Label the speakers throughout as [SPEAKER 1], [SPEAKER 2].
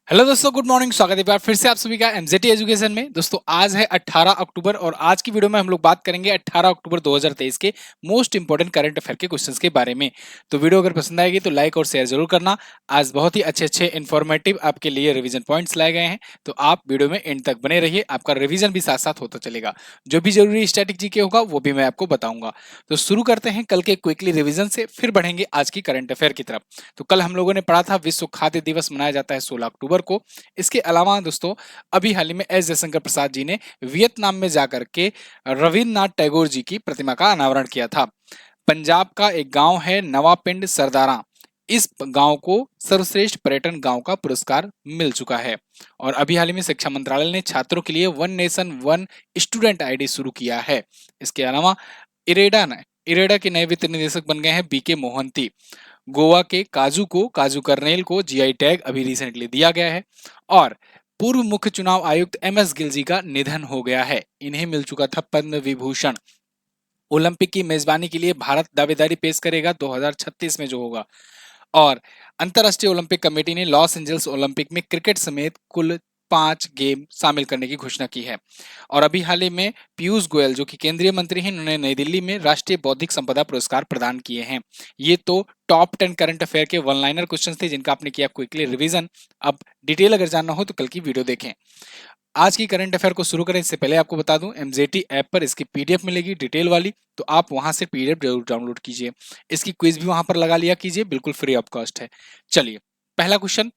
[SPEAKER 1] Hello दोस्तों, good morning. स्वागत है एक बार फिर से आप सभी का एमजेटी एजुकेशन में। दोस्तों आज है 18 अक्टूबर और आज की वीडियो में हम लोग बात करेंगे 18 अक्टूबर 2023 के मोस्ट इंपोर्टेंट करंट अफेयर के क्वेश्चंस के बारे में। तो वीडियो अगर पसंद आएगी तो लाइक और शेयर जरूर करना। आज बहुत ही अच्छे अच्छे इन्फॉर्मेटिव आपके लिए रिवीजन पॉइंट्स लाए गए हैं, तो आप वीडियो में एंड तक बने रहिए। आपका रिवीजन भी साथ साथ होता चलेगा। जो भी जरूरी स्टैटिक जीके होगा वो भी मैं आपको बताऊंगा। तो शुरू करते हैं कल के क्विकली रिविजन से, फिर बढ़ेंगे आज की करंट अफेयर की तरफ। तो कल हम लोगों ने पढ़ा था विश्व खाद्य दिवस मनाया जाता है 16 अक्टूबर को। इसके अलावा दोस्तों अभी हाल ही में एस जयशंकर प्रसाद जी ने वियतनाम में जाकर के रविन्द्रनाथ टैगोर जी की प्रतिमा का अनावरण किया था। पंजाब का एक गांव है नवापिंड सरदारा, इस गांव को सर्वश्रेष्ठ पर्यटन गांव का पुरस्कार मिल चुका है। और अभी हाल ही में शिक्षा मंत्रालय ने छात्रों के लिए one nation one student ID शुरू किया है। इसके अलावा इरेडा के नए वित्त निदेशक बन गए हैं बीके मोहंती। गोवा के काजू कर्नेल को जीआई टैग अभी रिसेंटली दिया गया है। और पूर्व मुख्य चुनाव आयुक्त एमएस गिल जी का निधन हो गया है, इन्हें मिल चुका था पद्म विभूषण। ओलंपिक की मेजबानी के लिए भारत दावेदारी पेश करेगा 2036 में जो होगा। और अंतरराष्ट्रीय ओलंपिक कमेटी ने लॉस एंजल्स ओलंपिक में क्रिकेट समेत कुल 5 गेम शामिल करने की घोषणा की है। और अभी हाल ही में पीयूष गोयल जो कि केंद्रीय मंत्री हैं, उन्होंने नई दिल्ली में राष्ट्रीय बौद्धिक संपदा पुरस्कार प्रदान किए हैं। ये तो टॉप 10 करंट अफेयर के वन लाइनर क्वेश्चन थे जिनका आपने किया क्विकली रिवीजन। अब डिटेल अगर जानना हो तो कल की वीडियो देखें। आज की करंट अफेयर को शुरू करें इससे पहले आपको बता दूं, एमजेटी ऐप पर इसकी पीडीएफ मिलेगी डिटेल वाली, तो आप वहां से पीडीएफ जरूर डाउनलोड कीजिए। इसकी क्विज भी वहां पर लगा लिया कीजिए, बिल्कुल फ्री ऑफ कॉस्ट है। चलिए पहला क्वेश्चन,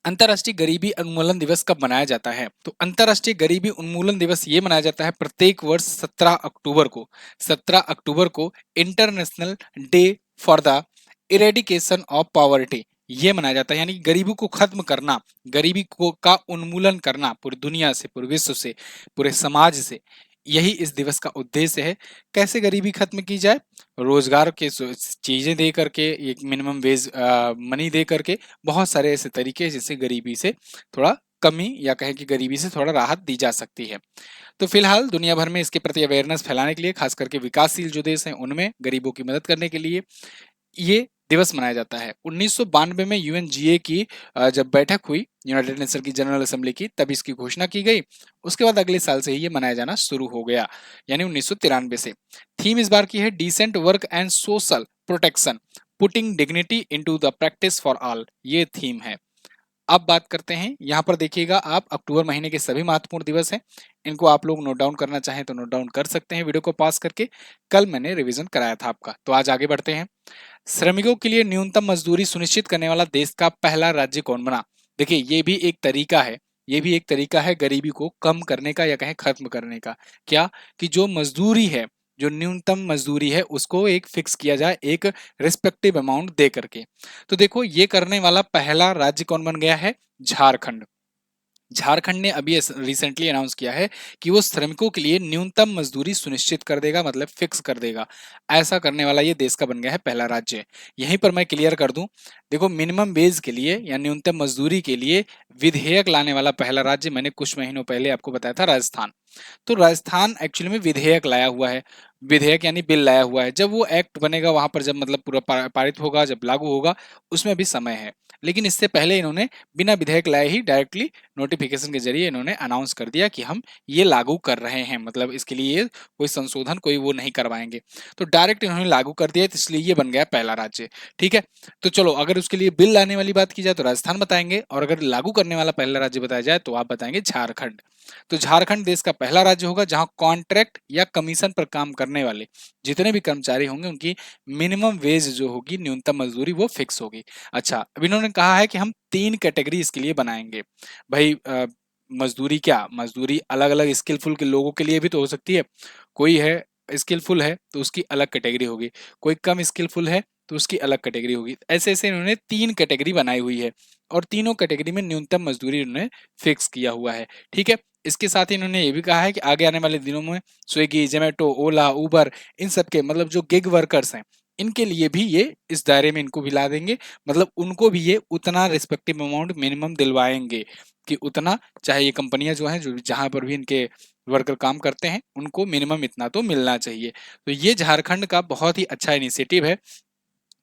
[SPEAKER 1] अंतर्राष्ट्रीय गरीबी उन्मूलन दिवस कब मनाया जाता है? तो अंतर्राष्ट्रीय गरीबी उन्मूलन दिवस ये मनाया जाता है प्रत्येक वर्ष 17 अक्टूबर को। 17 अक्टूबर को international day for the eradication of poverty ये मनाया जाता है, यानी गरीबी को खत्म करना, गरीबी को का उन्मूलन करना पूरी दुनिया से, पूरे विश्व से, पूरे समाज से, यही इस दिवस का उद्देश्य है। कैसे गरीबी खत्म की जाए? रोजगार के चीजें दे करके, एक मिनिमम वेज मनी दे करके, बहुत सारे ऐसे तरीके हैं जिससे गरीबी से थोड़ा कमी या कहें कि गरीबी से थोड़ा राहत दी जा सकती है। तो फिलहाल दुनिया भर में इसके प्रति अवेयरनेस फैलाने के लिए, खास करके विकासशील जो देश हैं उनमें गरीबों की मदद करने के लिए ये दिवस मनाया जाता है। 1992 में यूएनजीए की जब बैठक हुई यूनाइटेड नेशन की जनरल असेंबली की, तब इसकी घोषणा की गई। उसके बाद अगले साल से ही ये मनाया जाना शुरू हो गया, यानी 1993 से। थीम इस बार की है decent work and social protection, putting dignity into the practice for all, ये थीम है। अब बात करते हैं, यहाँ पर देखिएगा आप, अक्टूबर महीने के सभी महत्वपूर्ण दिवस हैं। इनको आप लोग नोट डाउन करना चाहें तो नोट डाउन कर सकते हैं वीडियो को पॉज करके। कल मैंने रिवीजन कराया था आपका। तो आज आगे बढ़ते हैं। श्रमिकों के लिए न्यूनतम मजदूरी सुनिश्चित करने वाला देश का पहला राज्य कौन बना? देखिए ये भी एक तरीका है, ये भी एक तरीका है गरीबी को कम करने का या कहें खत्म करने का। क्या? कि जो मजदूरी है, जो न्यूनतम मजदूरी है उसको एक फिक्स किया जाए, एक रिस्पेक्टिव अमाउंट दे करके। तो देखो ये करने वाला पहला राज्य कौन बन गया है? झारखंड। झारखंड ने अभी रिसेंटली अनाउंस किया है कि वो श्रमिकों के लिए न्यूनतम मजदूरी सुनिश्चित कर देगा, मतलब फिक्स कर देगा। ऐसा करने वाला ये देश का बन गया है पहला राज्य। यहीं पर मैं क्लियर कर दूं, देखो मिनिमम वेज के लिए या न्यूनतम मजदूरी के लिए विधेयक लाने वाला पहला राज्य मैंने कुछ महीनों पहले आपको बताया था, राजस्थान। तो राजस्थान एक्चुअली में विधेयक लाया हुआ है, विधेयक यानी बिल लाया हुआ है। जब वो एक्ट बनेगा वहां पर, जब मतलब पूरा पारित होगा, जब लागू होगा, उसमें भी समय है। लेकिन इससे पहले इन्होंने बिना विधेयक लाए ही डायरेक्टली नोटिफिकेशन के जरिए इन्होंने अनाउंस कर दिया कि हम ये लागू कर रहे हैं, मतलब इसके लिए कोई संशोधन कोई वो नहीं करवाएंगे। तो डायरेक्ट इन्होंने लागू कर दिया, तो इसलिए ये बन गया पहला राज्य। ठीक है, तो चलो अगर उसके लिए बिल लाने वाली बात की जाए तो राजस्थान बताएंगे, और अगर लागू करने वाला पहला राज्य बताया जाए तो आप बताएंगे झारखंड। तो झारखंड देश का पहला राज्य होगा जहां कॉन्ट्रैक्ट या कमीशन पर काम करने वाले जितने भी कर्मचारी होंगे उनकी मिनिमम वेज जो होगी, न्यूनतम मजदूरी, वो फिक्स होगी। अच्छा, अब इन्होंने कहा है कि हम 3 कैटेगरी इसके लिए बनाएंगे। भाई मजदूरी क्या, मजदूरी अलग अलग स्किलफुल के लोगों के लिए भी तो हो सकती है। कोई है स्किलफुल है तो उसकी अलग कैटेगरी होगी, कोई कम स्किलफुल है तो उसकी अलग कैटेगरी होगी। ऐसे ऐसे इन्होंने 3 कैटेगरी बनाई हुई है, और तीनों कैटेगरी में न्यूनतम मजदूरी इन्होंने फिक्स किया हुआ है। ठीक है, इसके साथ ही इन्होंने ये भी कहा है कि आगे आने वाले दिनों में स्विगी, जोमेटो, ओला, उबर, इन सब के मतलब जो गिग वर्कर्स हैं, इनके लिए भी ये इस दायरे में इनको भी ला देंगे। मतलब उनको भी ये उतना रिस्पेक्टिव अमाउंट मिनिमम दिलवाएंगे कि उतना, चाहे ये कंपनियां जो हैं, जो जहां पर भी इनके वर्कर काम करते हैं, उनको मिनिमम इतना तो मिलना चाहिए। तो ये झारखंड का बहुत ही अच्छा इनिशिएटिव है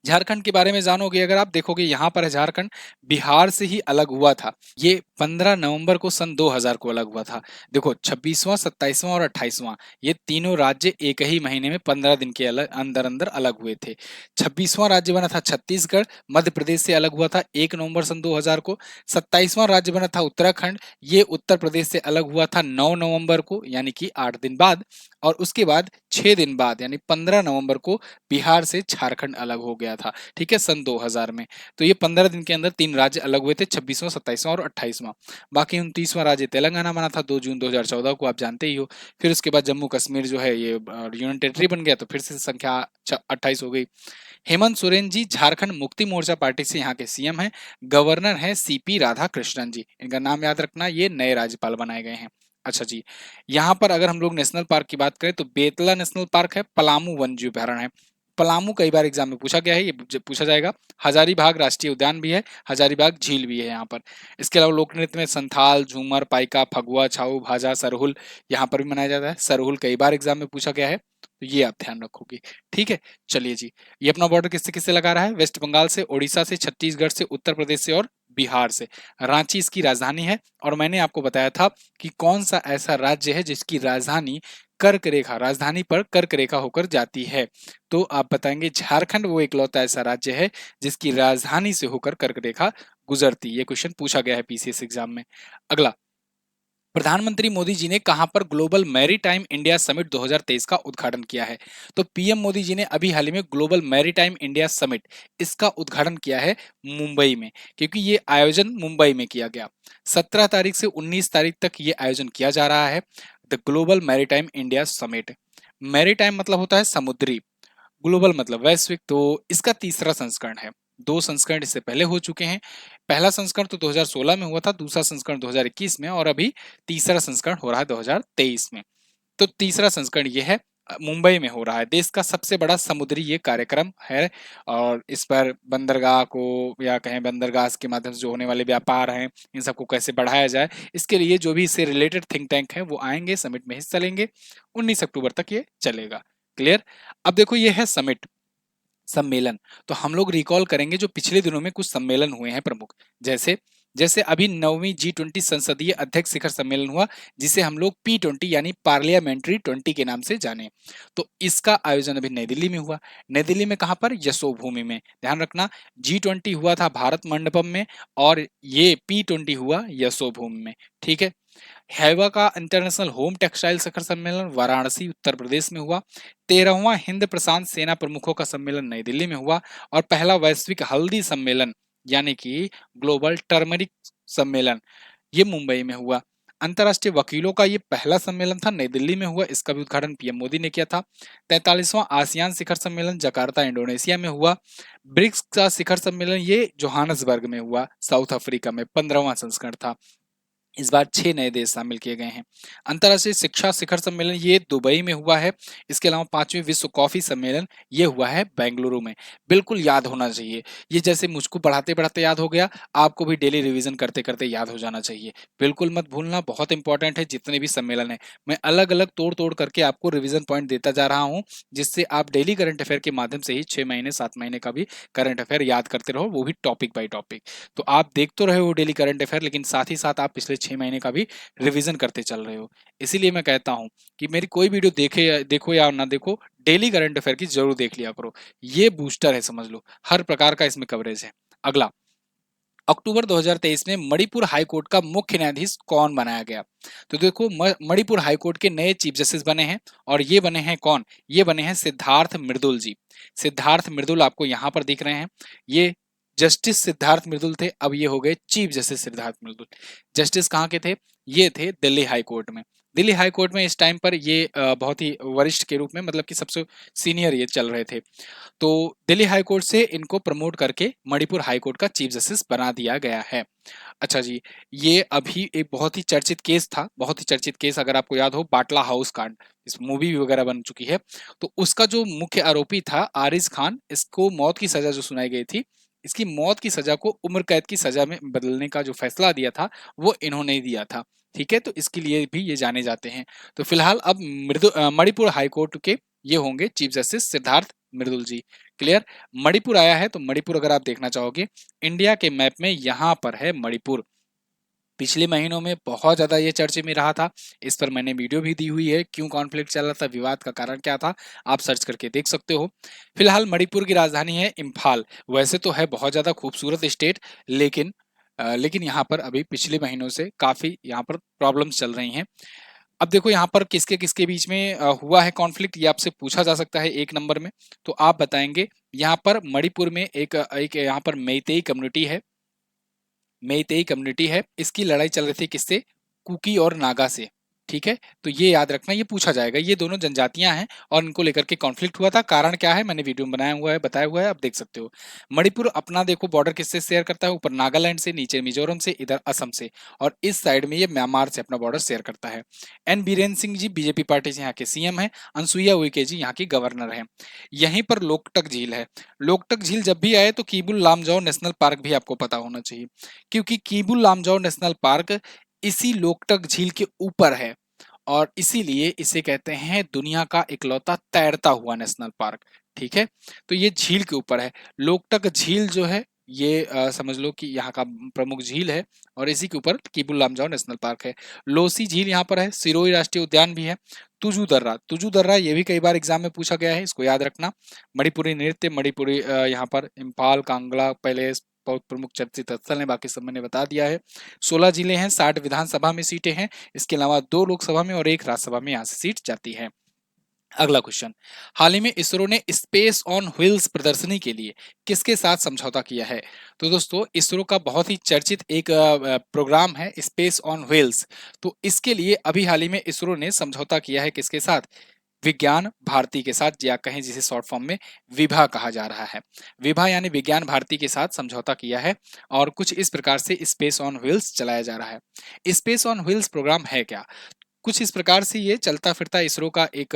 [SPEAKER 1] झारखंड के बारे में जानोगे अगर आप देखोगे यहाँ पर है झारखंड बिहार से ही अलग हुआ था। ये 15 नवंबर को सन 2000 को अलग हुआ था। देखो 26वां 27वां और 28वां ये तीनों राज्य एक ही महीने में 15 दिन के अंदर अंदर अलग हुए थे। 26वां राज्य बना था छत्तीसगढ़, मध्य प्रदेश से अलग हुआ था 1 नवंबर सन 2000 को। 27वां राज्य बना था उत्तराखंड, ये उत्तर प्रदेश से अलग हुआ था 9 नवंबर को यानी कि 8 दिन बाद। और उसके बाद 6 दिन बाद यानी 15 नवंबर को बिहार से झारखंड अलग हो गया था, ठीक है, सन 2000 में। तो ये 15 दिन के अंदर तीन राज्य अलग हुए थे, 26वां 27वां और 28वां। बाकी 29वां राज्य तेलंगाना बना था 2 जून 2014 को, आप जानते ही हो। फिर उसके बाद जम्मू कश्मीर जो है ये यूनियन टेरिटरी बन गया, तो फिर से संख्या 28 हो गई। हेमंत सोरेन जी झारखंड मुक्ति मोर्चा पार्टी से यहाँ के सीएम हैं। गवर्नर हैं सीपी राधाकृष्णन जी, इनका नाम याद रखना, ये नए राज्यपाल बनाए गए हैं। अच्छा जी, यहाँ पर अगर हम लोग नेशनल पार्क की बात करें तो बेतला नेशनल पार्क है, पलामू वन्य अभयारण्य है। पलामू कई बार एग्जाम में पूछा गया है, ये पूछा जाएगा। हजारीबाग राष्ट्रीय उद्यान भी है, हजारीबाग झील भी है यहाँ पर। इसके अलावा लोक नृत्य में संथाल, झूमर, पाइका, फगुआ, छाऊ, भाजा, सरहुल यहाँ पर भी मनाया जाता है। सरहुल कई बार एग्जाम में पूछा गया है, तो ये आप ध्यान रखोगे, ठीक है। चलिए जी, ये अपना बॉर्डर किससे किससे लगा रहा है? वेस्ट बंगाल से, उड़ीसा से, छत्तीसगढ़ से, उत्तर प्रदेश से और बिहार से। रांची इसकी राजधानी है। और मैंने आपको बताया था कि कौन सा ऐसा राज्य है जिसकी राजधानी कर्क रेखा, राजधानी पर कर्क रेखा होकर जाती है। तो आप बताएंगे झारखंड वो इकलौता ऐसा राज्य है जिसकी राजधानी से होकर कर्क रेखा गुजरती। ये क्वेश्चन पूछा गया है पीसीएस एग्जाम में। अगला, प्रधानमंत्री मोदी जी ने कहां पर ग्लोबल मैरीटाइम इंडिया समिट 2023 का उद्घाटन किया है? तो पीएम मोदी जी ने अभी हाल ही में ग्लोबल मैरीटाइम इंडिया समिट इसका उद्घाटन किया है मुंबई में, क्योंकि ये आयोजन मुंबई में किया गया। 17 तारीख से 19 तारीख तक ये आयोजन किया जा रहा है, the global maritime India summit. Maritime मतलब होता है समुद्री, ग्लोबल मतलब वैश्विक। तो इसका तीसरा संस्करण है, दो संस्करण इससे पहले हो चुके हैं। पहला संस्करण तो 2016 में हुआ था, दूसरा संस्करण 2021 में, और अभी तीसरा संस्करण हो रहा है 2023 में। तो तीसरा संस्करण ये है, मुंबई में हो रहा है। देश का सबसे बड़ा समुद्री ये कार्यक्रम है, और इस पर बंदरगाह को या कहें बंदरगाह के माध्यम से जो होने वाले व्यापार हैं इन सबको कैसे बढ़ाया जाए, इसके लिए जो भी इससे रिलेटेड थिंक टैंक हैं वो आएंगे, समिट में हिस्सा लेंगे। 19 अक्टूबर तक ये चलेगा। क्लियर? अब देखो ये है समिट, सम्मेलन। तो हम लोग रिकॉल करेंगे जो पिछले दिनों में कुछ सम्मेलन हुए हैं प्रमुख। जैसे जैसे अभी 9वीं G20 संसदीय अध्यक्ष शिखर सम्मेलन हुआ, जिसे हम लोग P20 यानी पार्लियामेंट्री 20 के नाम से जाने। तो इसका आयोजन अभी नई दिल्ली में हुआ। नई दिल्ली में कहां पर? यशोभूमि में। ध्यान रखना, G20 हुआ था भारत मंडपम में, और ये P20 हुआ यशोभूमि में, ठीक है। हैवा का इंटरनेशनल होम टेक्सटाइल शिखर सम्मेलन वाराणसी उत्तर प्रदेश में हुआ। 13वां हिंद प्रशांत सेना प्रमुखों का सम्मेलन नई दिल्ली में हुआ। और पहला वैश्विक हल्दी सम्मेलन यानी कि ग्लोबल टर्मरिक सम्मेलन ये मुंबई में हुआ। अंतर्राष्ट्रीय वकीलों का ये पहला सम्मेलन था, नई दिल्ली में हुआ, इसका भी उद्घाटन पीएम मोदी ने किया था। 43वां आसियान शिखर सम्मेलन जकार्ता इंडोनेशिया में हुआ। ब्रिक्स का शिखर सम्मेलन ये जोहानसबर्ग में हुआ, साउथ अफ्रीका में, 15वां संस्करण था। इस बार 6 नए देश शामिल किए गए हैं। अंतर्राष्ट्रीय शिक्षा शिखर सम्मेलन ये दुबई में हुआ है। इसके अलावा 5वें विश्व कॉफी सम्मेलन ये हुआ है बेंगलुरु में। बिल्कुल याद होना चाहिए, ये जैसे मुझको पढ़ाते पढ़ाते याद हो गया, आपको भी डेली रिवीजन करते करते याद हो जाना चाहिए। बिल्कुल मत भूलना, बहुत इंपॉर्टेंट है। जितने भी सम्मेलन है मैं अलग अलग तोड़ तोड़ करके आपको रिविजन पॉइंट देता जा रहा हूँ, जिससे आप डेली करंट अफेयर के माध्यम से ही 6 महीने 7 महीने का भी करंट अफेयर याद करते रहो, वो भी टॉपिक बाई टॉपिक। तो आप देख तो रहे हो डेली करंट अफेयर, लेकिन साथ ही साथ आप पिछले 6 महीने का भी रिवीजन करते चल रहे हो। इसीलिए मैं कहता हूं कि मेरी कोई वीडियो देखो या ना देखो, डेली करंट अफेयर की जरूर देख लिया करो। ये बूस्टर है, समझ लो, हर प्रकार का इसमें कवरेज है। अगला, अक्टूबर 2023 में मणिपुर हाईकोर्ट का मुख्य न्यायाधीश कौन बनाया गया? तो देखो मणिपुर हाईकोर्ट के नए चीफ जस्टिस बने हैं, और ये बने हैं कौन? ये बने हैं सिद्धार्थ मृदुल जी। सिद्धार्थ मृदुल आपको यहां पर दिख रहे हैं, ये जस्टिस सिद्धार्थ मृदुल थे, अब ये हो गए चीफ जस्टिस सिद्धार्थ मृदुल। जस्टिस कहाँ के थे? ये थे दिल्ली हाई कोर्ट में। दिल्ली हाई कोर्ट में इस टाइम पर ये बहुत ही वरिष्ठ के रूप में, मतलब कि सबसे सीनियर ये चल रहे थे। तो दिल्ली हाई कोर्ट से इनको प्रमोट करके मणिपुर हाई कोर्ट का चीफ जस्टिस बना दिया गया है। अच्छा जी, ये अभी एक बहुत ही चर्चित केस था, बहुत ही चर्चित केस, अगर आपको याद हो, बाटला हाउस कांड, इस मूवी भी वगैरह बन चुकी है। तो उसका जो मुख्य आरोपी था आरिज खान, इसको मौत की सजा जो सुनाई गई थी, इसकी मौत की सजा को उम्र कैद की सजा में बदलने का जो फैसला दिया था वो इन्होंने ही दिया था। ठीक है, तो इसके लिए भी ये जाने जाते हैं। तो फिलहाल अब मणिपुर हाई कोर्ट के ये होंगे चीफ जस्टिस सिद्धार्थ मृदुल जी। क्लियर। मणिपुर आया है, तो मणिपुर अगर आप देखना चाहोगे इंडिया के मैप में यहाँ पर है मणिपुर। पिछले महीनों में बहुत ज्यादा ये चर्चे में रहा था, इस पर मैंने वीडियो भी दी हुई है, क्यों कॉन्फ्लिक्ट चल रहा था, विवाद का कारण क्या था, आप सर्च करके देख सकते हो। फिलहाल मणिपुर की राजधानी है इम्फाल। वैसे तो है बहुत ज्यादा खूबसूरत स्टेट, लेकिन यहाँ पर अभी पिछले महीनों से काफी यहाँ पर प्रॉब्लम्स चल रही हैं। अब देखो यहाँ पर किसके किसके बीच में हुआ है कॉन्फ्लिक्ट, ये आपसे पूछा जा सकता है एक नंबर में। तो आप बताएंगे यहाँ पर मणिपुर में एक यहाँ पर मेइतेई कम्युनिटी है, इसकी लड़ाई चल रही थी किससे, कुकी और नागा से। ठीक है, तो ये याद रखना, ये पूछा जाएगा, ये दोनों जनजातियां हैं और इनको लेकर के कॉन्फ्लिक्ट हुआ था। कारण क्या है मैंने वीडियो में बनाया हुआ है, बताया हुआ है, आप देख सकते हो। मणिपुर अपना देखो बॉर्डर किससे शेयर करता है, ऊपर नागालैंड से, नीचे मिजोरम से, इधर असम से, और इस साइड में ये म्यांमार से अपना बॉर्डर शेयर करता है। N Biren Singh ji BJP party से यहाँ के सीएम है, अनसुईया उइके जी यहाँ की गवर्नर है। यहीं पर लोकटक झील है। लोकटक झील जब भी आए तो कीबुल लामजाओ नेशनल पार्क भी आपको पता होना चाहिए, क्योंकि कीबुल लामजाओ नेशनल पार्क इसी लोकटक झील के ऊपर है, और इसीलिए इसे कहते हैं दुनिया का इकलौता तैरता हुआ नेशनल पार्क। ठीक है, तो ये झील के ऊपर है। लोकटक झील जो है ये समझ लो कि यहाँ का प्रमुख झील है, और इसी के ऊपर कीबुल लामजाओ नेशनल पार्क है। लोसी झील यहाँ पर है, सिरोही राष्ट्रीय उद्यान भी है। तुजू दर्रा ये भी कई बार एग्जाम में पूछा गया है, इसको याद रखना। मणिपुरी नृत्य, मणिपुरी यहाँ पर इम्फाल, कांगड़ा पैलेस बहुत प्रमुख चर्चित स्थल है, बाकी सब मैंने बता दिया है। 16 जिले हैं, 60 विधानसभा में सीटें हैं, इसके अलावा 2 लोकसभा में और 1 राज्यसभा में यहाँ से सीट जाती है। अगला क्वेश्चन, हाल ही में इसरो ने स्पेस ऑन व्हील्स प्रदर्शनी के लिए किसके साथ समझौता किया है? तो दोस्तों इसरो का बहुत ही चर्चित एक प्रोग्राम है स्पेस ऑन व्हील्स। तो इसके लिए अभी हाल ही में इसरो ने समझौता किया है किसके साथ? विज्ञान भारती के साथ, या कहें जिसे शॉर्ट फॉर्म में विभा कहा जा रहा है। विभा यानी विज्ञान भारती के साथ समझौता किया है, और कुछ इस प्रकार से स्पेस ऑन व्हील्स चलाया जा रहा है। स्पेस ऑन व्हील्स प्रोग्राम है क्या? कुछ इस प्रकार से ये चलता फिरता इसरो का एक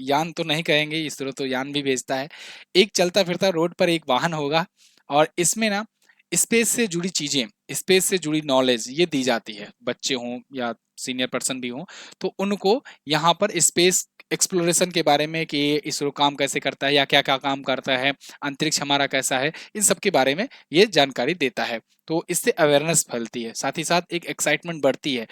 [SPEAKER 1] यान तो नहीं कहेंगे, इसरो तो यान भी भेजता है, एक चलता फिरता रोड पर एक वाहन होगा, और इसमें ना स्पेस से जुड़ी चीजें, स्पेस से जुड़ी नॉलेज ये दी जाती है, बच्चे हों या सीनियर पर्सन भी हों, तो उनको यहाँ पर स्पेस एक्सप्लोरेशन के बारे में कि इसरो काम कैसे करता है या क्या क्या काम करता है, अंतरिक्ष हमारा कैसा है, इन सब के बारे में ये जानकारी देता है। तो इससे अवेयरनेस फैलती है, साथ ही साथ एक एक्साइटमेंट बढ़ती है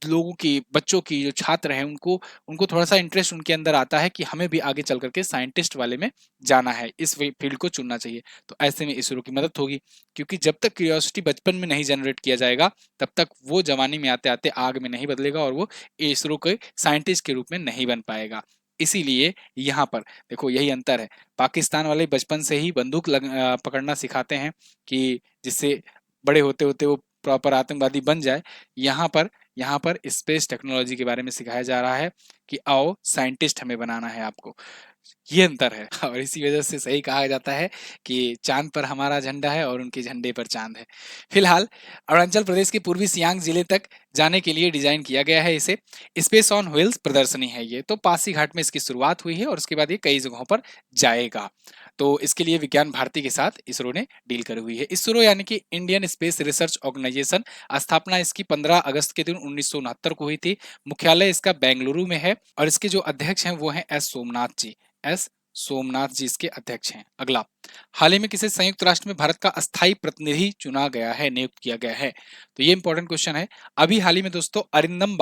[SPEAKER 1] लोगों की, बच्चों की, जो छात्र हैं उनको उनको थोड़ा सा इंटरेस्ट उनके अंदर आता है कि हमें भी आगे चल करके साइंटिस्ट वाले में जाना है, इस फील्ड को चुनना चाहिए। तो ऐसे में इसरो की मदद होगी, क्योंकि जब तक क्यूरियोसिटी बचपन में नहीं जनरेट किया जाएगा तब तक वो जवानी में आते आते आग में नहीं बदलेगा, और वो इसरो के साइंटिस्ट के रूप में नहीं बन पाएगा। इसीलिए यहाँ पर देखो यही अंतर है, पाकिस्तान वाले बचपन से ही बंदूक पकड़ना सिखाते हैं कि जिससे बड़े होते होते वो प्रॉपर आतंकवादी बन जाए। यहाँ पर स्पेस टेक्नोलॉजी के बारे में सिखाया जा रहा है कि आओ साइंटिस्ट हमें बनाना है आपको, ये अंतर है। और इसी वजह से सही कहा जाता है कि चांद पर हमारा झंडा है और उनके झंडे पर चांद है। फिलहाल अरुणाचल प्रदेश के पूर्वी सियांग जिले तक जाने के लिए डिजाइन किया गया है इसे। स्पेस ऑन व्हील्स प्रदर्शनी है ये, तो पासीघाट में इसकी शुरुआत हुई है और उसके बाद ये कई जगहों पर जाएगा। तो इसके लिए विज्ञान भारती के साथ इसरो ने डील करी हुई है। इसरो यानी कि इंडियन स्पेस रिसर्च ऑर्गेनाइजेशन, स्थापना इसकी 15 अगस्त के दिन 1969 को हुई थी। मुख्यालय इसका बेंगलुरु में है, और इसके जो अध्यक्ष हैं वो हैं एस सोमनाथ जी इसके अध्यक्ष हैं। अगला, हाल ही में किसे संयुक्त राष्ट्र में भारत का अस्थायी प्रतिनिधि चुना गया है, नियुक्त किया गया है? तो ये इंपॉर्टेंट क्वेश्चन है। अभी हाल ही में दोस्तों अरिंदम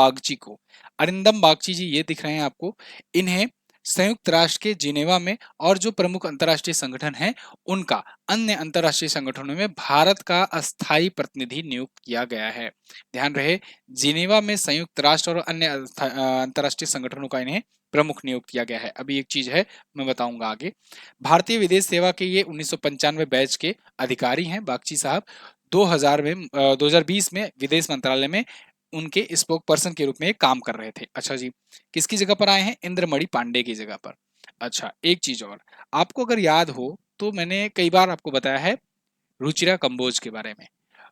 [SPEAKER 1] बागची जी ये दिख रहे हैं आपको, इन्हें संयुक्त राष्ट्र के जिनेवा में और जो प्रमुख अंतर्राष्ट्रीय संगठन हैं उनका अन्य अंतर्राष्ट्रीय संगठनों में भारत का अस्थायी प्रतिनिधि नियुक्त किया गया है। ध्यान रहे, जिनेवा में संयुक्त राष्ट्र और अन्य अंतर्राष्ट्रीय संगठनों का इन्हें प्रमुख नियुक्त किया गया है। अभी एक चीज है मैं बताऊंगा आगे। भारतीय विदेश सेवा के ये 1995 बैच के अधिकारी हैं बागची साहब। 2020 में विदेश मंत्रालय में उनके स्पोक पर्सन के रूप में काम कर रहे थे। अच्छा जी, किसकी जगह पर आए हैं? इंद्रमणि पांडे की जगह पर। अच्छा, एक चीज और आपको अगर याद हो तो मैंने कई बार आपको बताया है रुचिरा कंबोज के बारे में।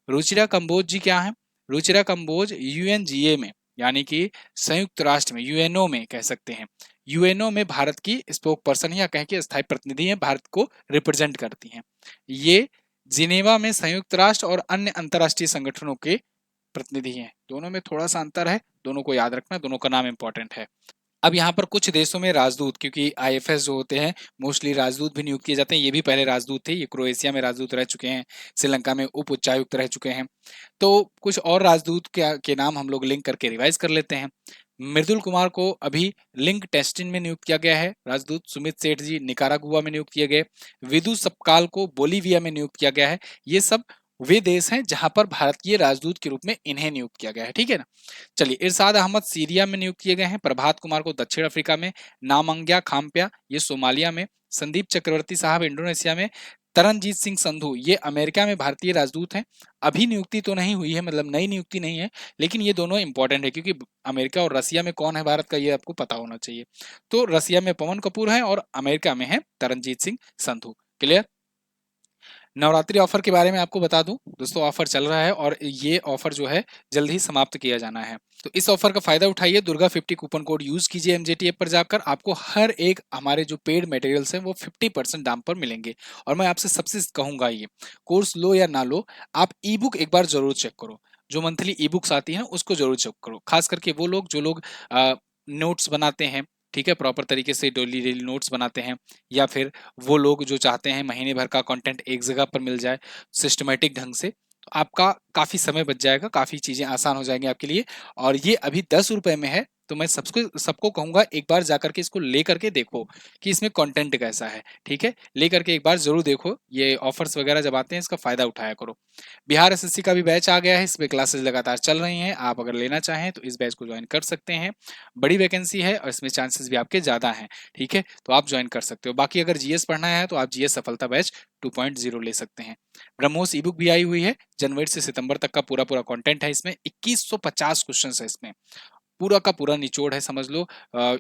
[SPEAKER 1] रुचिरा कंबोज जी क्या है? रुचिरा कंबोज यूएनजीए में, यानी कि संयुक्त राष्ट्र में, यूएनओ में कह सकते हैं, यूएनओ में भारत की स्पोक पर्सन या कहें कि स्थायी प्रतिनिधि है, भारत को रिप्रेजेंट करती हैं। ये जिनेवा में संयुक्त राष्ट्र और अन्य अंतर्राष्ट्रीय संगठनों के प्रतिनिधि हैं। दोनों में थोड़ा सा अंतर है, दोनों को याद रखना, दोनों का नाम इंपॉर्टेंट है। अब यहाँ पर कुछ देशों में राजदूत, क्योंकि आईएफएस जो होते हैं मोस्टली राजदूत भी नियुक्त किए जाते हैं, ये भी पहले राजदूत थे, ये क्रोएशिया में राजदूत रह चुके हैं, श्रीलंका में उप उच्चायुक्त रह चुके हैं। तो कुछ और राजदूत के नाम हम लोग लिंक करके रिवाइज कर लेते हैं। मृदुल कुमार को अभी लिंक टेस्टिन में नियुक्त किया गया है राजदूत। सुमित सेठ जी निकारागुआ में नियुक्त किए गए। विदु सपकाल को बोलीविया में नियुक्त किया गया है। ये सब वे देश हैं जहां पर भारतीय राजदूत के रूप में इन्हें नियुक्त किया गया है, ठीक है ना। चलिए, इरशाद अहमद सीरिया में नियुक्त किए गए हैं। प्रभात कुमार को दक्षिण अफ्रीका में, नामंग्या खाम्प्या ये सोमालिया में, संदीप चक्रवर्ती साहब इंडोनेशिया में, तरनजीत सिंह संधू ये अमेरिका में भारतीय राजदूत हैं। अभी नियुक्ति तो नहीं हुई है, मतलब नई नियुक्ति नहीं है, लेकिन ये दोनों इंपॉर्टेंट है, क्योंकि अमेरिका और रसिया में कौन है भारत का ये आपको पता होना चाहिए। तो रसिया में पवन कपूर है और अमेरिका में है तरनजीत सिंह संधू। क्लियर। नवरात्रि ऑफर के बारे में आपको बता दूं दोस्तों, ऑफर चल रहा है और ये ऑफर जो है जल्द ही समाप्त किया जाना है। तो इस ऑफर का फायदा उठाइए, दुर्गा 50 कूपन कोड यूज कीजिए एमजेटी ऐप पर जाकर। आपको हर एक हमारे जो पेड मटेरियल्स हैं वो 50% दाम पर मिलेंगे। और मैं आपसे सबसे कहूंगा, ये कोर्स लो या ना लो, आप ई बुक एक बार जरूर चेक करो। जो मंथली ई बुक्स आती है उसको जरूर चेक करो, खास करके वो लोग जो लोग नोट्स बनाते हैं, ठीक है, प्रॉपर तरीके से डेली डेली नोट्स बनाते हैं, या फिर वो लोग जो चाहते हैं महीने भर का कंटेंट एक जगह पर मिल जाए सिस्टमेटिक ढंग से, तो आपका काफी समय बच जाएगा, काफी चीजें आसान हो जाएंगी आपके लिए। और ये अभी 10 रुपए में है, तो मैं सबको कहूंगा एक बार जाकर के इसको ले करके देखो कि इसमें कंटेंट कैसा है, ठीक है। ले करके एक बार जरूर देखो, ये ऑफर्स वगैरह जब आते हैं इसका फायदा उठाया करो। बिहार एसएससी का भी बैच आ गया है, इसमें क्लासेस लगातार चल रही हैं। आप अगर लेना चाहें तो इस बैच को ज्वाइन कर सकते हैं। बड़ी वैकेंसी है और इसमें चांसेस भी आपके ज्यादा हैं, ठीक है, तो आप ज्वाइन कर सकते हो। बाकी अगर जीएस पढ़ना है तो आप जीएस सफलता बैच 2.0 ले सकते हैं। ब्रह्मोस ई बुक भी आई हुई है, जनवरी से सितंबर तक का पूरा पूरा कंटेंट है इसमें। 2150 क्वेश्चन है इसमें, पूरा का पूरा निचोड़ है, समझ लो।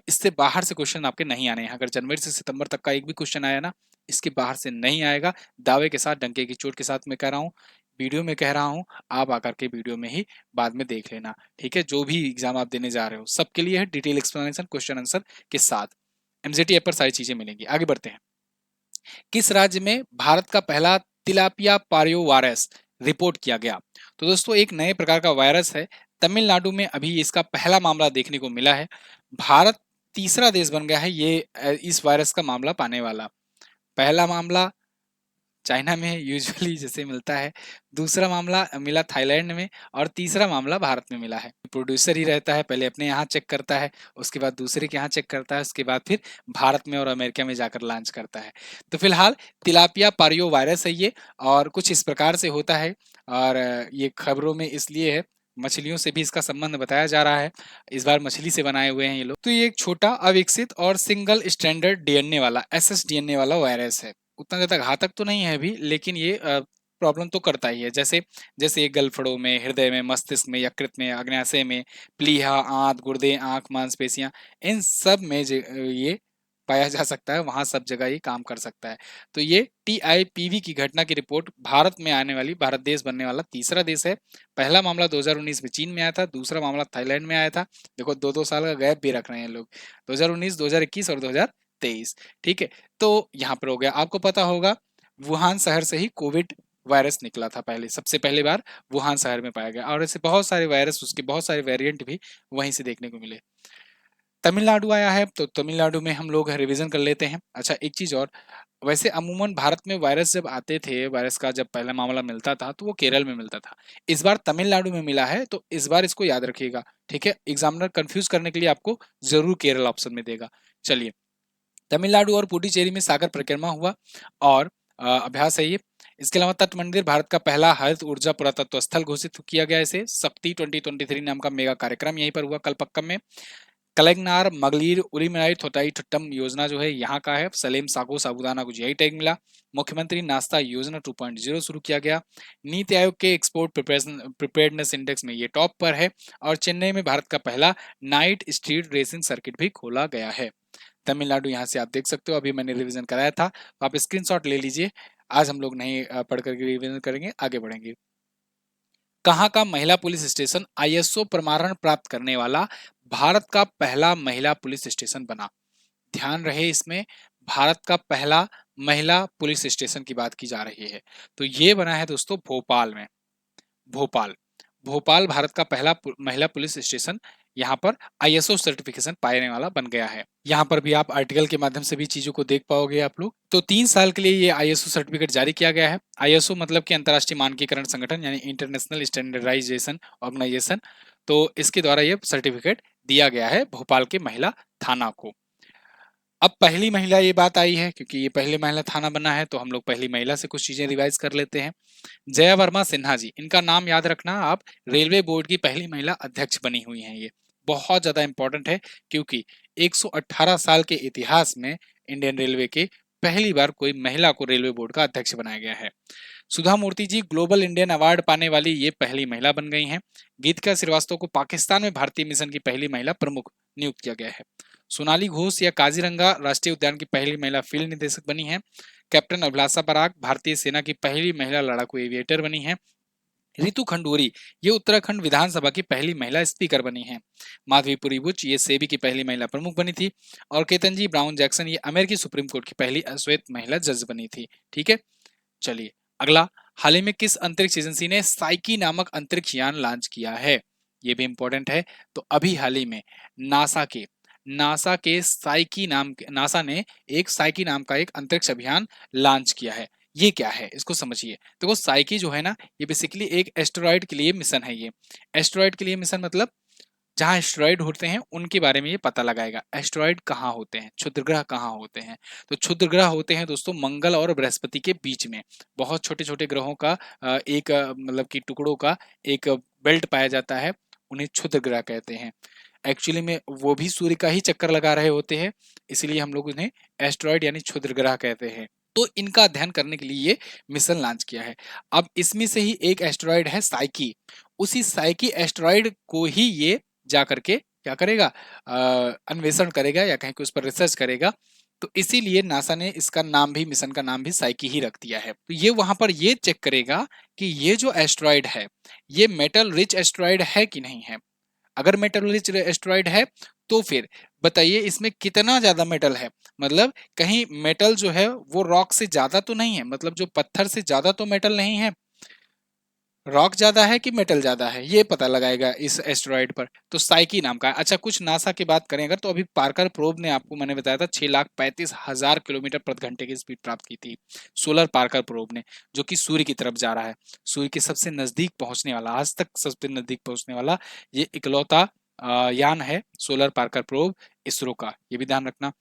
[SPEAKER 1] इससे बाहर से क्वेश्चन आपके नहीं आने हैं। अगर जनवरी से सितंबर तक का एक भी क्वेश्चन आया ना, इसके बाहर से नहीं आएगा, दावे के साथ, डंके की चोट के साथ मैं कह रहा हूँ, वीडियो में कह रहा हूँ। आप आकर के वीडियो में ही बाद में देख लेना, ठीक है। जो भी एग्जाम आप देने जा रहे हो सबके लिए है डिटेल एक्सप्लेनेशन क्वेश्चन आंसर के साथ। एमजेटी ऐप पर सारी चीजें मिलेंगी। आगे बढ़ते हैं। किस राज्य में भारत का पहला तिलापिया पारियो वायरस रिपोर्ट किया गया? तो दोस्तों, एक नए प्रकार का वायरस है, तमिलनाडु में अभी इसका पहला मामला देखने को मिला है। भारत तीसरा देश बन गया है ये इस वायरस का मामला पाने वाला। पहला मामला चाइना में यूजुअली जैसे मिलता है, दूसरा मामला मिला थाईलैंड में, और तीसरा मामला भारत में मिला है। प्रोड्यूसर ही रहता है, पहले अपने यहाँ चेक करता है, उसके बाद दूसरे के यहाँ चेक करता है, उसके बाद फिर भारत में और अमेरिका में जाकर लॉन्च करता है। तो फिलहाल तिलापिया पारियो वायरस है ये, और कुछ इस प्रकार से होता है। और ये खबरों में इसलिए है, मछलियों से भी इसका संबंध बताया जा रहा है। इस बार मछली से बनाए हुए हैं ये लोग। तो ये एक छोटा अविकसित और सिंगल स्टैंडर्ड डीएनए वाला एसएसडीएनए वाला वायरस है। उतना ज़्यादा घातक तो नहीं है अभी, लेकिन ये प्रॉब्लम तो करता ही है। जैसे जैसे ये गलफड़ों में, हृदय में, मस्तिष्क में, यकृत में, अग्न्याशय में, प्लीहा, आंत, गुर्दे, आंख, मांसपेशियां, इन सब में ये पाया जा सकता है, वहां सब जगह ये काम कर सकता है। तो ये टीआईपीवी की घटना की रिपोर्ट भारत में आने वाली, भारत देश बनने वाला तीसरा देश है। पहला मामला 2019 में चीन में आया था, दूसरा मामला थाईलैंड में आया था। देखो, दो दो साल का गैप भी रख रहे हैं लोग, 2019, 2021 और 2023, ठीक है। तो यहाँ पर हो गया, आपको पता होगा वुहान शहर से ही कोविड वायरस निकला था, पहले सबसे पहली बार वुहान शहर में पाया गया। और ऐसे बहुत सारे वायरस, उसके बहुत सारे वेरिएंट भी वहीं से देखने को मिले। तमिलनाडु आया है, तो तमिलनाडु में हम लोग रिवीजन कर लेते हैं। अच्छा, एक चीज और, वैसे अमूमन भारत में वायरस जब आते थे, वायरस का जब पहला मामला मिलता था तो वो केरल में मिलता था। इस बार तमिलनाडु में मिला है, तो इस बार इसको याद रखिएगा, ठीक है। एग्जामिनर कंफ्यूज करने के लिए आपको जरूर केरल ऑप्शन में देगा। चलिए, तमिलनाडु और पुडुचेरी में सागर परिक्रमा हुआ और अभ्यास है ये। इसके अलावा तट मंदिर भारत का पहला हरित ऊर्जा पुरातत्व स्थल घोषित किया गया। इसे शक्ति 2023 नाम का मेगा कार्यक्रम यहीं पर हुआ कलपक्कम में। कलेगनार मगलीर उरीमलाई थोताई ठट्टम योजना जो है यहाँ का है। सलेम सागो साबुदाना को जीआई टैग मिला। मुख्यमंत्री नाश्ता योजना 2.0 शुरू किया गया। नीति आयोग के एक्सपोर्ट प्रिपेयर्डनेस इंडेक्स में ये टॉप पर है। और चेन्नई में भारत का पहला नाइट स्ट्रीट रेसिंग सर्किट भी खोला गया है। तमिलनाडु यहाँ से आप देख सकते हो, अभी मैंने रिवीजन कराया था, तो आप स्क्रीनशॉट ले लीजिए। आज हम लोग नहीं पढ़ करके रिवीजन करेंगे, आगे बढ़ेंगे। कहाँ का महिला पुलिस स्टेशन आईएसओ प्रमाणन प्राप्त करने वाला भारत का पहला महिला पुलिस स्टेशन बना? ध्यान रहे इसमें, भारत का पहला महिला पुलिस स्टेशन की बात की जा रही है। तो ये बना है दोस्तों भोपाल में। भोपाल भोपाल भारत का पहला महिला पुलिस स्टेशन यहाँ पर आईएसओ सर्टिफिकेशन पाने वाला बन गया है। यहाँ पर भी आप आर्टिकल के माध्यम से भी चीजों को देख पाओगे आप लोग। तो 3 साल के लिए ये आईएसओ सर्टिफिकेट जारी किया गया है। आईएसओ मतलब कि अंतर्राष्ट्रीय मानकीकरण संगठन यानी इंटरनेशनल स्टैंडर्डाइजेशन ऑर्गेनाइजेशन। तो इसके द्वारा ये सर्टिफिकेट दिया गया है भोपाल के महिला थाना को। अब पहली महिला ये बात आई है क्योंकि ये पहले महिला थाना बना है, तो हम लोग पहली महिला से कुछ चीजें रिवाइज कर लेते हैं। जया वर्मा सिन्हा जी, इनका नाम याद रखना आप। रेलवे बोर्ड की पहली महिला अध्यक्ष बनी हुई हैं। ये बहुत ज्यादा इंपॉर्टेंट है क्योंकि 118 साल के इतिहास में इंडियन रेलवे के पहली बार कोई महिला को रेलवे बोर्ड का अध्यक्ष बनाया गया है। सुधा मूर्ति जी ग्लोबल इंडियन अवार्ड पाने वाली ये पहली महिला बन गई हैं। गीतिका श्रीवास्तव को पाकिस्तान में भारतीय मिशन की पहली महिला प्रमुख नियुक्त किया गया है। सोनाली घोष या काजीरंगा राष्ट्रीय उद्यान की पहली महिला फील्ड निदेशक बनी है। कैप्टन अभिलाषा बराक भारतीय सेना की पहली महिला लड़ाकू एविएटर बनी है। रितु खंडूरी ये उत्तराखंड विधानसभा की पहली महिला स्पीकर बनी है। माधवीपुरी बुच ये सेबी की पहली महिला प्रमुख बनी थी। और केतनजी ब्राउन जैक्सन ये अमेरिकी सुप्रीम कोर्ट की पहली अश्वेत महिला जज बनी थी। ठीक है, चलिए अगला। हाल ही में किस अंतरिक्ष एजेंसी ने साइकी नामक अंतरिक्ष यान लॉन्च किया है? ये भी इंपॉर्टेंट है। तो अभी हाल ही में नासा ने एक साइकी नाम का एक अंतरिक्ष अभियान लॉन्च किया है। ये क्या है इसको समझिए। देखो साइकी जो है ना, ये बेसिकली एक एस्टेरॉइड के लिए मिशन है। ये एस्टेरॉइड के लिए मिशन मतलब जहां एस्टेरॉइड होते हैं उनके बारे में ये पता लगाएगा। एस्टेरॉइड कहाँ होते हैं, क्षुद्र ग्रह कहाँ होते हैं? तो क्षुद्र ग्रह होते हैं दोस्तों मंगल और बृहस्पति के बीच में। बहुत छोटे छोटे ग्रहों का एक मतलब कि टुकड़ों का एक बेल्ट पाया जाता है, उन्हें क्षुद्र ग्रह कहते हैं। एक्चुअली में वो भी सूर्य का ही चक्कर लगा रहे होते हैं, इसलिए हम लोग उन्हें एस्टेरॉइड यानी क्षुद्र ग्रह कहते हैं। तो इनका अध्ययन करने के लिए ये मिशन लॉन्च किया है। अब इसमें से ही एक एस्टेरॉइड है साइकी। उसी साइकी एस्टेरॉइड को ही ये जा करके क्या करेगा, अन्वेषण करेगा या कहीं उस पर रिसर्च करेगा। तो इसीलिए नासा ने इसका नाम भी, मिशन का नाम भी साइकी ही रख दिया है। तो ये वहां पर ये चेक करेगा कि ये जो एस्टेरॉइड है ये मेटल रिच एस्टेरॉइड है कि नहीं है। अगर मेटल रिच एस्टेरॉइड है तो फिर बताइए इसमें कितना ज्यादा मेटल है। मतलब कहीं मेटल जो है वो रॉक से ज्यादा तो नहीं है, मतलब जो पत्थर से ज्यादा तो मेटल नहीं है। रॉक ज्यादा है कि मेटल ज्यादा है ये पता लगाएगा इस एस्टेरॉइड पर। तो साइकी नाम का है। अच्छा कुछ नासा की बात करें अगर, तो अभी पार्कर प्रोब ने, आपको मैंने बताया था 6,35,000 किलोमीटर प्रति घंटे की स्पीड प्राप्त की थी सोलर पार्कर प्रोब ने, जो कि सूर्य की तरफ जा रहा है। सूर्य के सबसे नजदीक पहुंचने वाला, आज तक सबसे नजदीक पहुंचने वाला ये इकलौता यान है सोलर पार्कर प्रोब इसरो का, ये भी ध्यान रखना।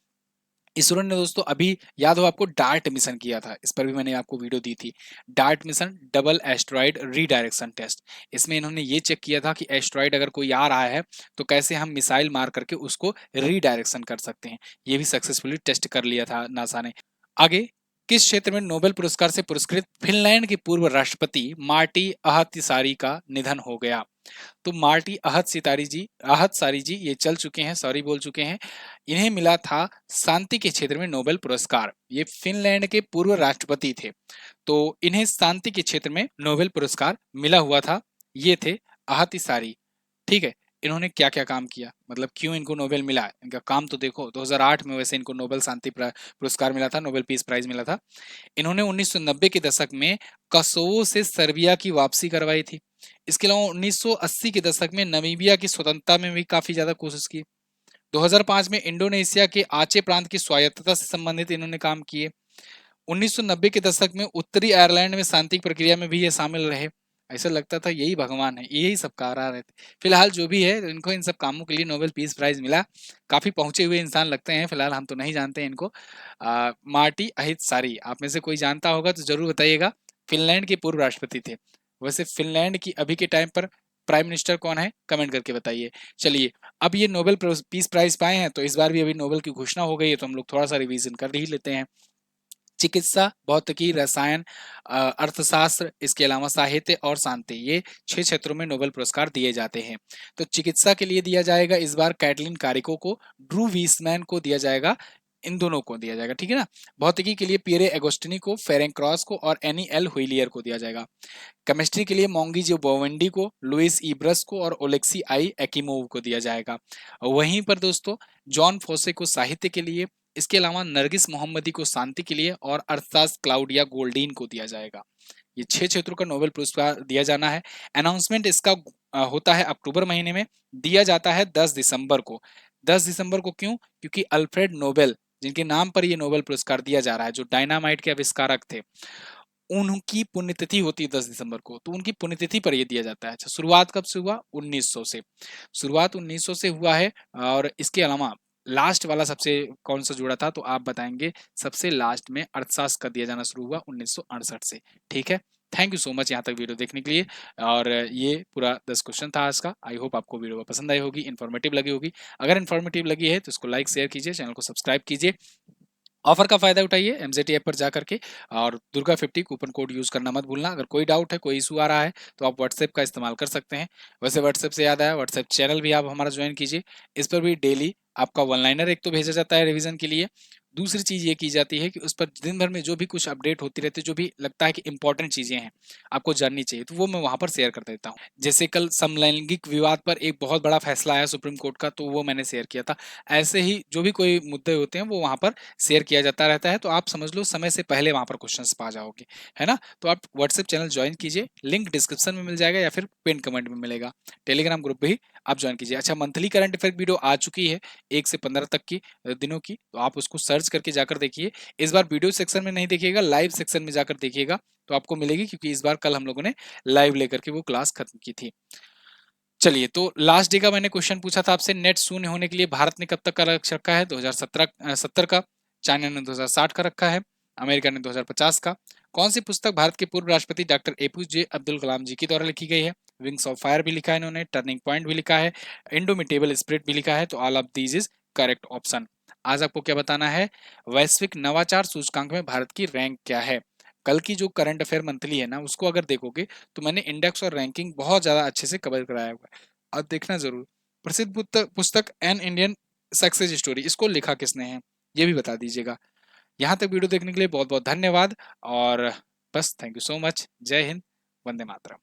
[SPEAKER 1] इसरो ने दोस्तों अभी याद हो आपको डार्ट मिशन किया था, इस पर भी मैंने आपको वीडियो दी थी। DART mission double asteroid redirection test. इसमें इन्होंने ये चेक किया था कि एस्ट्रॉइड अगर कोई आ रहा है तो कैसे हम मिसाइल मार करके उसको रीडायरेक्शन कर सकते हैं। ये भी सक्सेसफुली टेस्ट कर लिया था नासा ने। आगे, किस क्षेत्र में नोबेल पुरस्कार से पुरस्कृत फिनलैंड के पूर्व राष्ट्रपति मार्टी अहतिसारी का निधन हो गया? तो मार्टी अहत सारी जी ये चल चुके हैं, सॉरी बोल चुके हैं। इन्हें मिला था शांति के क्षेत्र में नोबेल पुरस्कार। ये फिनलैंड के पूर्व राष्ट्रपति थे, तो इन्हें शांति के क्षेत्र में नोबेल पुरस्कार मिला हुआ था। ये थे अहतिसारी। ठीक है, इन्होंने क्या क्या काम किया, मतलब क्यों इनको नोबेल मिला, इनका काम तो देखो। 2008 में वैसे इनको नोबेल शांति पुरस्कार मिला था, नोबेल पीस प्राइज मिला था। इन्होंने 1990 के दशक में कसोवो से सर्बिया की वापसी करवाई थी। इसके अलावा 1980 के दशक में नमीबिया की स्वतंत्रता में भी काफी ज्यादा कोशिश की। 2005 में इंडोनेशिया के आचे प्रांत की स्वायत्तता से संबंधित इन्होंने काम किए। 1990 के दशक में उत्तरी आयरलैंड में शांति प्रक्रिया में भी ये शामिल रहे। ऐसा लगता था यही भगवान है, यही सब करा रहे थे। फिलहाल जो भी है, इनको इन सब कामों के लिए नोबेल पीस प्राइज मिला। काफी पहुंचे हुए इंसान लगते हैं, फिलहाल हम तो नहीं जानते हैं इनको। मार्टी अहितसारी, आप में से कोई जानता होगा तो जरूर बताइएगा। फिनलैंड के पूर्व राष्ट्रपति थे। वैसे फिनलैंड की अभी के टाइम पर प्राइम मिनिस्टर कौन है, कमेंट करके बताइए। चलिए, अब ये नोबेल पीस प्राइज पाए हैं तो इस बार भी अभी नोबेल की घोषणा हो गई है, तो हम लोग थोड़ा सा रिवीजन कर ही लेते हैं। चिकित्सा, भौतिकी, रसायन, अर्थशास्त्र, इसके अलावा साहित्य और शांति, ये 6 क्षेत्रों में नोबेल पुरस्कार दिए जाते हैं। तो चिकित्सा के लिए दिया जाएगा इस बार कैटलिन कारिको को, ड्रू वीसमैन को दिया जाएगा, इन दोनों को दिया जाएगा, ठीक है ना। भौतिकी के लिए पियरे एगोस्टिनी को, फेरेंक क्रॉस को और एनी एल हुइलियर को दिया जाएगा। केमिस्ट्री के लिए मोंगी जो बोवेंडी को, लुइस इब्रस को और ओलेक्सी आई एकिमोव को दिया जाएगा। वहीं पर दोस्तों जॉन फोसे को साहित्य के लिए, इसके अलावा नरगिस मोहम्मदी को शांति के लिए और अर्थात क्लाउडिया गोल्डीन को दिया जाएगा। ये 6 क्षेत्रों का नोबेल पुरस्कार दिया जाना है। अनाउंसमेंट इसका होता है अक्टूबर महीने में, दिया जाता है 10 दिसंबर को। 10 दिसंबर को क्यों? क्योंकि अल्फ्रेड नोबेल, जिनके नाम पर ये नोबेल पुरस्कार दिया जा रहा है, जो डायनामाइट के आविष्कारक थे, उनकी पुण्यतिथि होती है 10 दिसंबर को, तो उनकी पुण्यतिथि पर ये दिया जाता है। अच्छा, शुरुआत कब से हुआ? 1900 से। शुरुआत 1900 से हुआ है। और इसके अलावा लास्ट वाला सबसे कौन सा जुड़ा था, तो आप बताएंगे सबसे लास्ट में अर्थशास्त्र का दिया जाना शुरू हुआ 1968 से। ठीक है, थैंक यू सो मच यहाँ तक वीडियो देखने के लिए। और ये पूरा 10 क्वेश्चन था आज का। आई होप आपको वीडियो पसंद आई होगी, इन्फॉर्मेटिव लगी होगी। अगर इन्फॉर्मेटिव लगी है तो इसको लाइक शेयर कीजिए, चैनल को सब्सक्राइब कीजिए। ऑफर का फायदा उठाइए एमजेटी ऐप पर जा करके, और दुर्गा 50 कूपन कोड यूज करना मत भूलना। अगर कोई डाउट है, कोई इशू आ रहा है, तो आप व्हाट्सएप का इस्तेमाल कर सकते हैं। वैसे व्हाट्सएप से याद आया, व्हाट्सएप चैनल भी आप हमारा ज्वाइन कीजिए। इस पर भी डेली आपका वन लाइनर एक तो भेजा जाता है रिवीजन के लिए। दूसरी चीज ये की जाती है कि उस पर दिन भर में जो भी कुछ अपडेट होती रहती है, जो भी लगता है कि इंपॉर्टेंट चीजें हैं आपको जाननी चाहिए, तो वो मैं वहां पर शेयर कर देता हूँ। जैसे कल समलैंगिक विवाद पर एक बहुत बड़ा फैसला आया सुप्रीम कोर्ट का, तो वो मैंने शेयर किया था। ऐसे ही जो भी कोई मुद्दे होते हैं वो वहां पर शेयर किया जाता रहता है। तो आप समझ लो समय से पहले वहां पर क्वेश्चंस पा जाओगे, है ना। तो आप व्हाट्सएप चैनल ज्वाइन कीजिए, लिंक डिस्क्रिप्शन में मिल जाएगा या फिर पिन कमेंट में मिलेगा। टेलीग्राम ग्रुप भी आप ज्वाइन कीजिए। अच्छा, मंथली करंट अफेयर वीडियो आ चुकी है 1 से 15 तक की दिनों की, तो आप उसको सर्च करके जाकर देखिए। इस बार वीडियो सेक्शन में नहीं देखिएगा, लाइव सेक्शन में जाकर देखिएगा, तो आपको मिलेगी, क्योंकि इस बार कल हम लोगों ने लाइव लेकर के वो क्लास खत्म की थी। चलिए, तो लास्ट डे का मैंने क्वेश्चन पूछा था आपसे, नेट शून्य होने के लिए भारत ने कब तक का लक्ष्य रखा है? 2070 का। चाइना ने 2060 का रखा है। अमेरिका ने 2050 का। कौन सी पुस्तक भारत के पूर्व राष्ट्रपति डॉक्टर एपीजे अब्दुल कलाम जी के द्वारा लिखी गई है? विंग्स ऑफ फायर भी लिखा है इन्होंने, टर्निंग पॉइंट भी लिखा है, इंडोमिटेबल स्पिरिट भी लिखा है। तो all of these is correct option. आज आपको क्या बताना है? वैश्विक नवाचार सूचकांक में भारत की रैंक क्या है? कल की जो करंट अफेयर मंथली है ना, उसको अगर देखोगे तो मैंने इंडेक्स और रैंकिंग बहुत ज्यादा अच्छे से कवर कराया हुआ है, अब देखना जरूर। प्रसिद्ध पुस्तक एन इंडियन सक्सेस स्टोरी, इसको लिखा किसने है, ये भी बता दीजिएगा। यहाँ तक वीडियो देखने के लिए बहुत बहुत धन्यवाद। और बस, थैंक यू सो मच। जय हिंद, वंदे मातरम।